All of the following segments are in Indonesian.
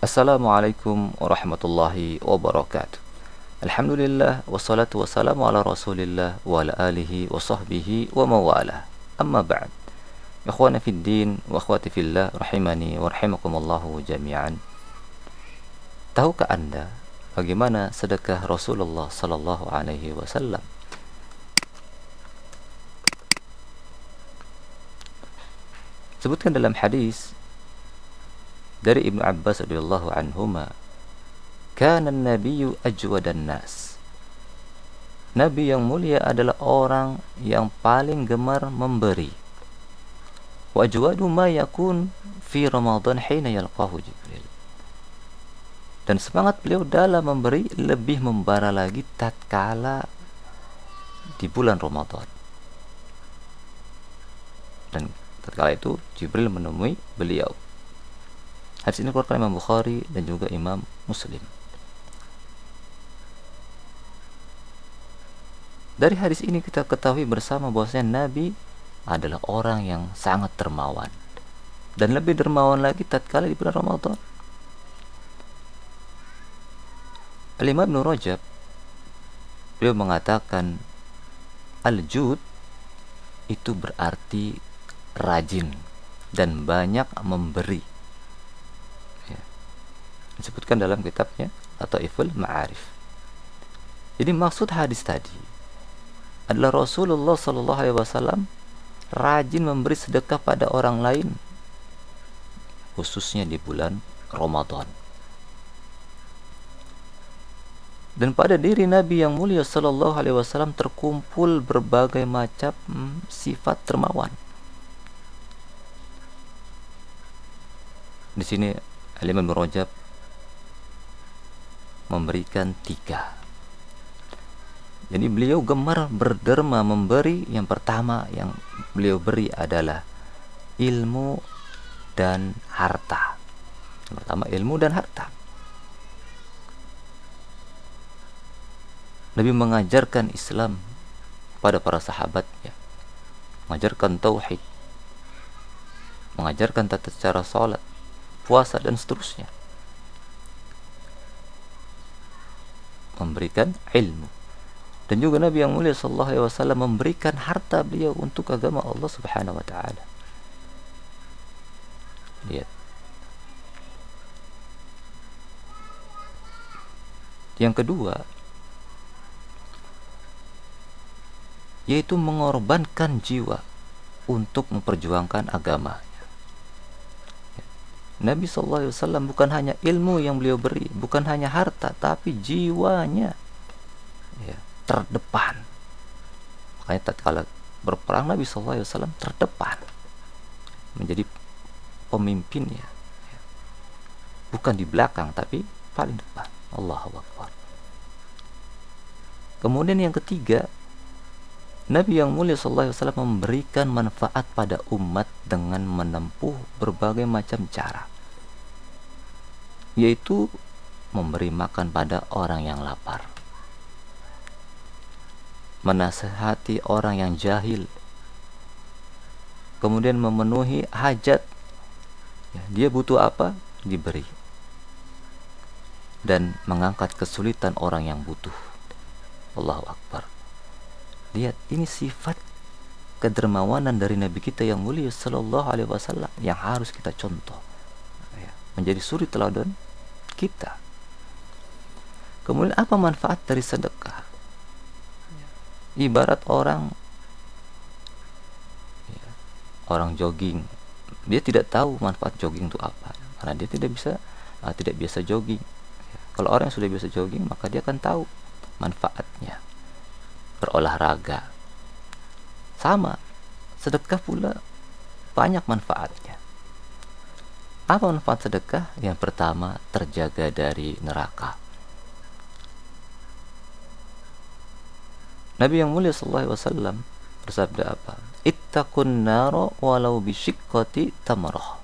Assalamualaikum warahmatullahi wabarakatuh. Alhamdulillah wassalatu wassalamu ala Rasulillah wa ala alihi wa sahbihi wa mawalah. Amma ba'd. Ikhwana fid din wa akhwati fillah rahimani wa rahimakumullahu jami'an. Tahukah Anda bagaimana sedekah Rasulullah sallallahu alaihi wasallam? Sebutkan dalam hadis dari Ibnu Abbas radhiyallahu anhuma, kana an-nabiyyu ajwadan nas. Nabi yang mulia adalah orang yang paling gemar memberi. Wa ajwadu ma yakun fi Ramadan hina yalqahu Jibril. Dan semangat beliau dalam memberi lebih membara lagi tatkala di bulan Ramadan. Dan tatkala itu Jibril menemui beliau. Hadis ini dikeluarkan Imam Bukhari dan juga Imam Muslim. Dari hadis ini kita ketahui bersama bahwasanya Nabi adalah orang yang sangat dermawan, dan lebih dermawan lagi tatkala di bulan Ramadan. Al-Imam Ibnu Rajab beliau mengatakan al-jud itu berarti rajin dan banyak memberi. Disebutkan dalam kitabnya Lataiful Ma'arif. Jadi maksud hadis tadi adalah Rasulullah sallallahu alaihi wasallam rajin memberi sedekah pada orang lain, khususnya di bulan Ramadan. Dan pada diri Nabi yang mulia sallallahu alaihi wasallam terkumpul berbagai macam sifat dermawan. Di sini Al-Imam Ibnu Rajab memberikan 3. Jadi beliau gemar berderma memberi. Yang pertama yang beliau beri adalah ilmu dan harta. Yang pertama ilmu dan harta. Nabi mengajarkan Islam pada para sahabatnya, mengajarkan tauhid, mengajarkan tata cara salat, puasa dan seterusnya. Memberikan ilmu. Dan juga Nabi yang mulia sallallahu alaihi wasallam memberikan harta beliau untuk agama Allah Subhanahu wa taala. Lihat. Yang kedua, yaitu mengorbankan jiwa untuk memperjuangkan agama. Nabi SAW bukan hanya ilmu yang beliau beri, bukan hanya harta, tapi jiwanya terdepan. Makanya tatkala berperang Nabi SAW terdepan, menjadi pemimpinnya, bukan di belakang tapi paling depan. Allahu Akbar. Kemudian yang ketiga, Nabi yang mulia SAW memberikan manfaat pada umat dengan menempuh berbagai macam cara, yaitu memberi makan pada orang yang lapar, menasihati orang yang jahil, kemudian memenuhi hajat. Dia butuh apa? Diberi. Dan mengangkat kesulitan orang yang butuh. Allahu Akbar. Lihat, ini sifat kedermawanan dari Nabi kita yang mulia sallallahu alaihi wasallam yang harus kita contoh, menjadi suri teladan kita. Kemudian apa manfaat dari sedekah? Ibarat orang jogging, dia tidak tahu manfaat jogging itu apa, karena dia tidak biasa jogging. Kalau orang yang sudah biasa jogging, maka dia akan tahu manfaatnya berolahraga. Sama, sedekah pula banyak manfaatnya. Apa manfaat sedekah? Yang pertama, terjaga dari neraka. Nabi yang mulia sallallahu alaihi wasallam bersabda apa? Ittaqun nara walau bisyiqqati tamrah.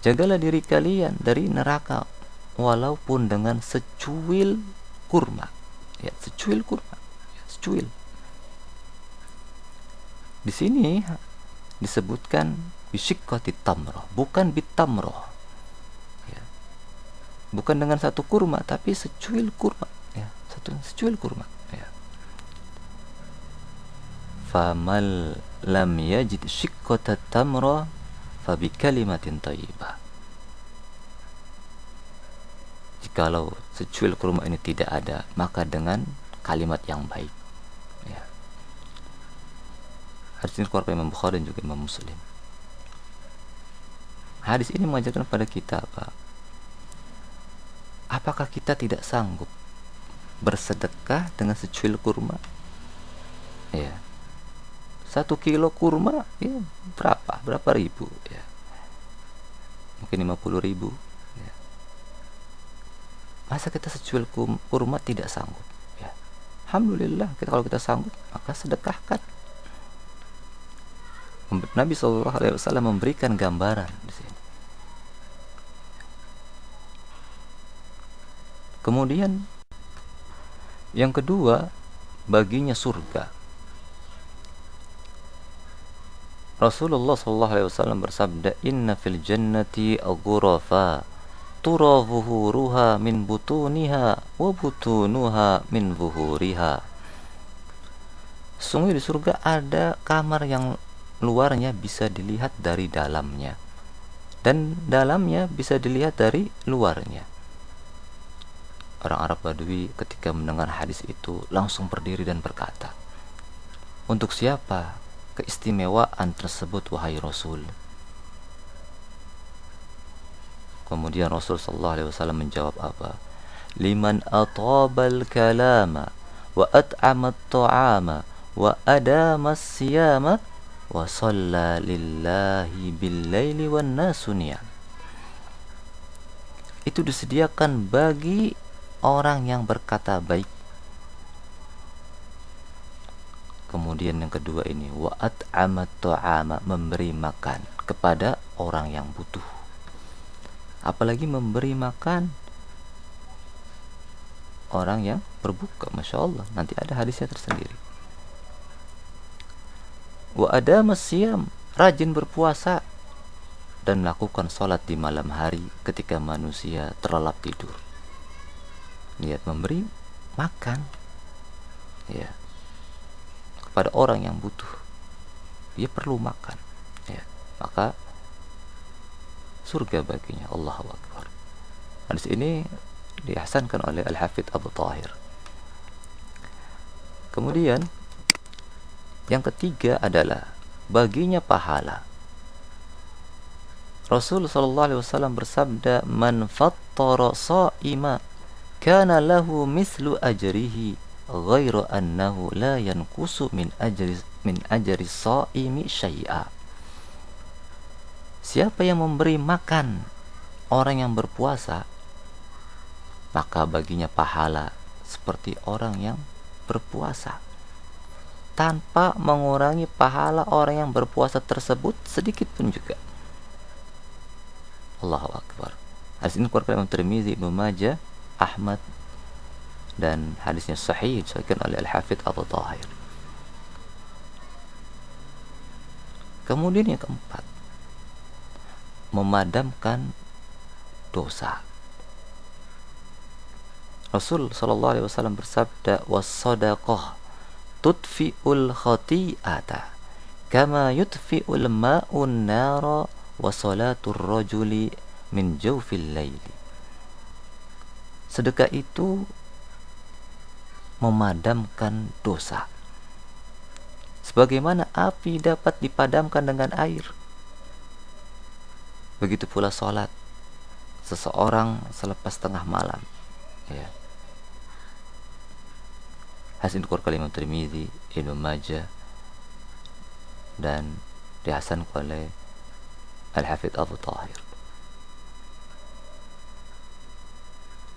Jagalah diri kalian dari neraka walaupun dengan secuil kurma. Secuil kurma. Secuil. Di sini disebutkan bisyiqqati tamrah, bukan bitamrah. bukan dengan satu kurma, tapi secuil kurma, ya, secuil kurma, ya. Famal lam yajid shiqqata tamra fabi kalimatin thayyibah. Jikalau secuil kurma ini tidak ada, maka dengan kalimat yang baik, ya. Hadis ini keluar Imam Bukhari dan juga Imam Muslim. Hadis ini mengajarkan pada kita apa? Apakah kita tidak sanggup bersedekah dengan secuil kurma? Ya, 1 kilo kurma, ya, berapa ribu, ya, mungkin 50.000, ya. Masa kita secuil kurma tidak sanggup, ya? Alhamdulillah, kalau kita sanggup, maka sedekahkan. Nabi SAW memberikan gambaran di sini. Kemudian yang kedua, baginya surga. Rasulullah SAW bersabda, "Inna fil jannati ghurafa tura zuhuruha min butuniha wa butunuha min zuhuriha." Sungguh di surga ada kamar yang luarnya bisa dilihat dari dalamnya, dan dalamnya bisa dilihat dari luarnya. Orang Arab Badui ketika mendengar hadis itu langsung berdiri dan berkata, "Untuk siapa keistimewaan tersebut, wahai Rasul?" Kemudian Rasul SAW menjawab apa? "Liman atabal kalama wa at'amat ta'ama wa adamas siyama wa shalla lillahi bil-laili wan nasu niyam." Itu disediakan bagi orang yang berkata baik. Kemudian yang kedua ini, wa at'amat ta'ama, memberi makan kepada orang yang butuh. Apalagi memberi makan orang yang berbuka, Masya Allah, nanti ada hadisnya tersendiri. Wa adamas siyam, rajin berpuasa dan melakukan sholat di malam hari ketika manusia terlelap tidur. Lihat, memberi makan, ya, kepada orang yang butuh, dia perlu makan, ya, maka surga baginya. Allahu Akbar. Hadis ini dihasankan oleh Al-Hafidh Abu Thahir. Kemudian yang ketiga adalah baginya pahala. Rasul SAW bersabda, "Man fattara sha'ima kana lahu mislu ajrihi ghairu annahu la yanqusu min ajri sha'imi syai'a." Siapa yang memberi makan orang yang berpuasa, maka baginya pahala seperti orang yang berpuasa, tanpa mengurangi pahala orang yang berpuasa tersebut sedikit pun juga. Allahu Akbar. Hadis ini dikeluarkan Imam Tirmizi, Ibnu Majah, Ahmad, dan hadisnya sahih disahihkan oleh Al-Hafidh Abu Thahir. Kemudian yang keempat, memadamkan dosa. Rasul SAW bersabda, "Was-shadaqah tudfi'ul khati'ata kama yudfi'ul ma'un nara wa salatur rajuli min jawfil laili." Sedekah itu memadamkan dosa, sebagaimana api dapat dipadamkan dengan air. Begitu pula sholat seseorang selepas tengah malam, ya. Hasil dikeluarkan Imam Tirmizi, Ibnu Majah, dan dihasankan oleh Al-Hafidh Abu Thahir.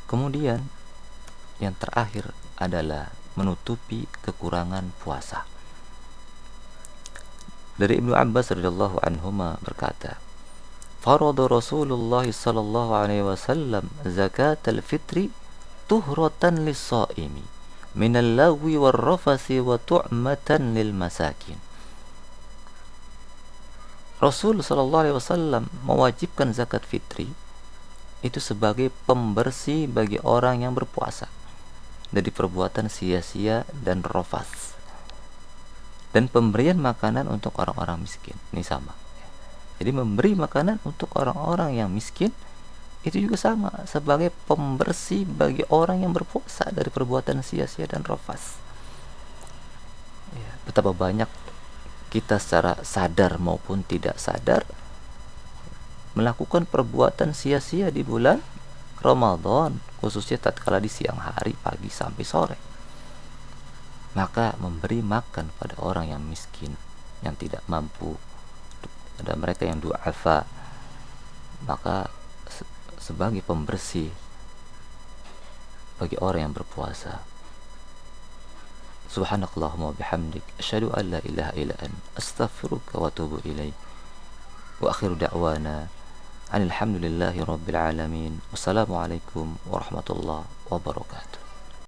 Kemudian yang terakhir adalah menutupi kekurangan puasa. Dari Ibnu Abbas radhiyallahu anhuma berkata, "Farada Rasulullah sallallahu alaihi wasallam zakatal fitri tuhratan lis-shaimi minal lagwi war-rafasi wa tu'matan lil masakin." Rasul sallallahu alaihi wasallam mewajibkan zakat fitri itu sebagai pembersih bagi orang yang berpuasa dari perbuatan sia-sia dan rafas. Dan pemberian makanan untuk orang-orang miskin ini sama. Jadi memberi makanan untuk orang-orang yang miskin itu juga sama sebagai pembersih bagi orang yang berpuasa dari perbuatan sia-sia dan rafas. Ya, betapa banyak kita secara sadar maupun tidak sadar melakukan perbuatan sia-sia di bulan Ramadan, khususnya tatkala di siang hari, pagi sampai sore. Maka memberi makan pada orang yang miskin, yang tidak mampu, pada mereka yang du'afa, maka sebagai pembersih bagi orang yang berpuasa. Subhanakallahumma bihamdik, asyhadu an la ilaha illa anta, astaghfiruka wa atubu ilaik. Wa akhiru da'wana alhamdulillahi rabbil alamin. Wassalamualaikum warahmatullahi wabarakatuh.